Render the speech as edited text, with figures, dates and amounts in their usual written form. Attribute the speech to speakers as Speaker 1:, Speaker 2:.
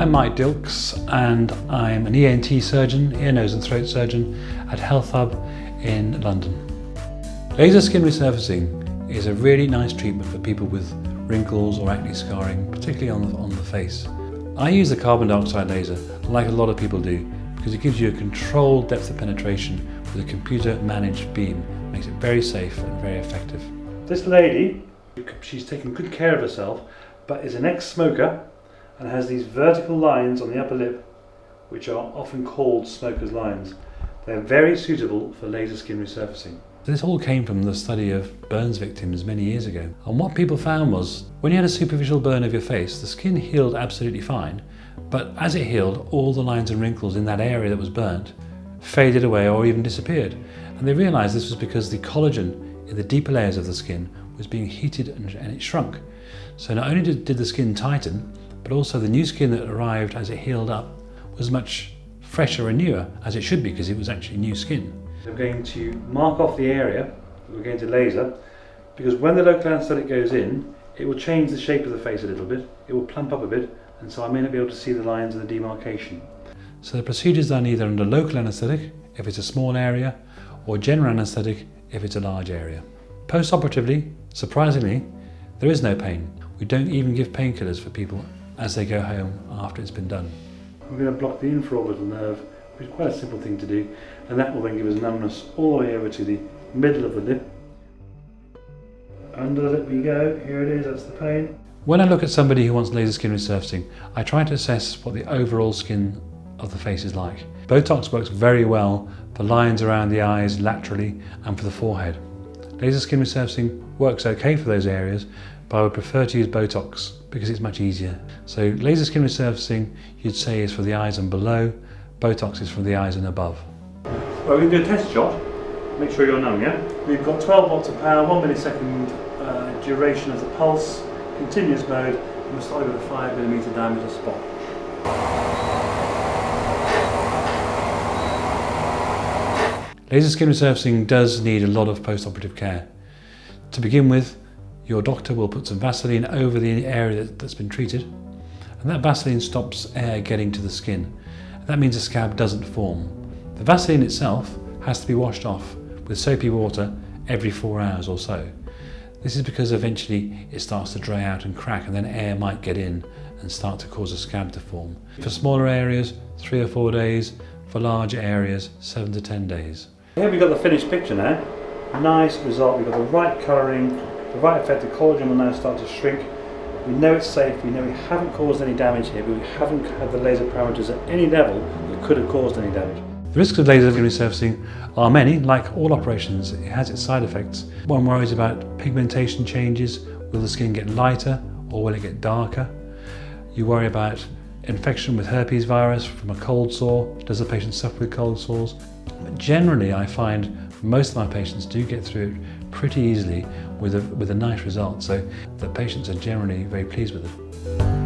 Speaker 1: I'm Mike Dilks and I'm an ENT surgeon, ear, nose and throat surgeon at Health Hub in London. Laser skin resurfacing is a really nice treatment for people with wrinkles or acne scarring, particularly on the face. I use the carbon dioxide laser like a lot of people do because it gives you a controlled depth of penetration with a computer managed beam. It makes it very safe and very effective. This lady, she's taken good care of herself, but is an ex-smoker and has these vertical lines on the upper lip which are often called smoker's lines. They're very suitable for laser skin resurfacing. This all came from the study of burns victims many years ago. And what people found was, when you had a superficial burn of your face, the skin healed absolutely fine, but as it healed, all the lines and wrinkles in that area that was burnt faded away or even disappeared. And they realized this was because the collagen in the deeper layers of the skin was being heated and it shrunk. So not only did the skin tighten, but also the new skin that arrived as it healed up was much fresher and newer, as it should be because it was actually new skin. I'm going to mark off the area that we're going to laser, because when the local anaesthetic goes in, it will change the shape of the face a little bit, it will plump up a bit, and so I may not be able to see the lines of the demarcation. So the procedure is done either under local anaesthetic, if it's a small area, or general anaesthetic, if it's a large area. Post-operatively, surprisingly, there is no pain. We don't even give painkillers for people as they go home after it's been done. We're going to block the infraorbital nerve, which is quite a simple thing to do, and that will then give us numbness all the way over to the middle of the lip. Under the lip we go, here it is, that's the pain. When I look at somebody who wants laser skin resurfacing, I try to assess what the overall skin of the face is like. Botox works very well for lines around the eyes laterally and for the forehead. Laser skin resurfacing works okay for those areas, but I would prefer to use Botox because it's much easier. So laser skin resurfacing, you'd say, is for the eyes and below. Botox is for the eyes and above. Well, we can do a test shot. Make sure you're numb, yeah? We've got 12 watts of power, 1 millisecond duration of the pulse, continuous mode, and we'll start with a 5mm diameter spot. Laser skin resurfacing does need a lot of post-operative care. To begin with, your doctor will put some Vaseline over the area that's been treated, and that Vaseline stops air getting to the skin. That means the scab doesn't form. The Vaseline itself has to be washed off with soapy water every 4 hours or so. This is because eventually it starts to dry out and crack, and then air might get in and start to cause a scab to form. For smaller areas, 3 or 4 days. For large areas, 7 to 10 days. Here we've got the finished picture now. Nice result. We've got the right colouring, the right effect. The collagen will now start to shrink. We know it's safe. We know we haven't caused any damage here, but we haven't had the laser parameters at any level that could have caused any damage. The risks of laser skin resurfacing are many. Like all operations, it has its side effects. One worries about pigmentation changes. Will the skin get lighter or will it get darker? You worry about infection with herpes virus from a cold sore. Does the patient suffer with cold sores? But generally, I find most of my patients do get through it pretty easily with a nice result. So the patients are generally very pleased with it.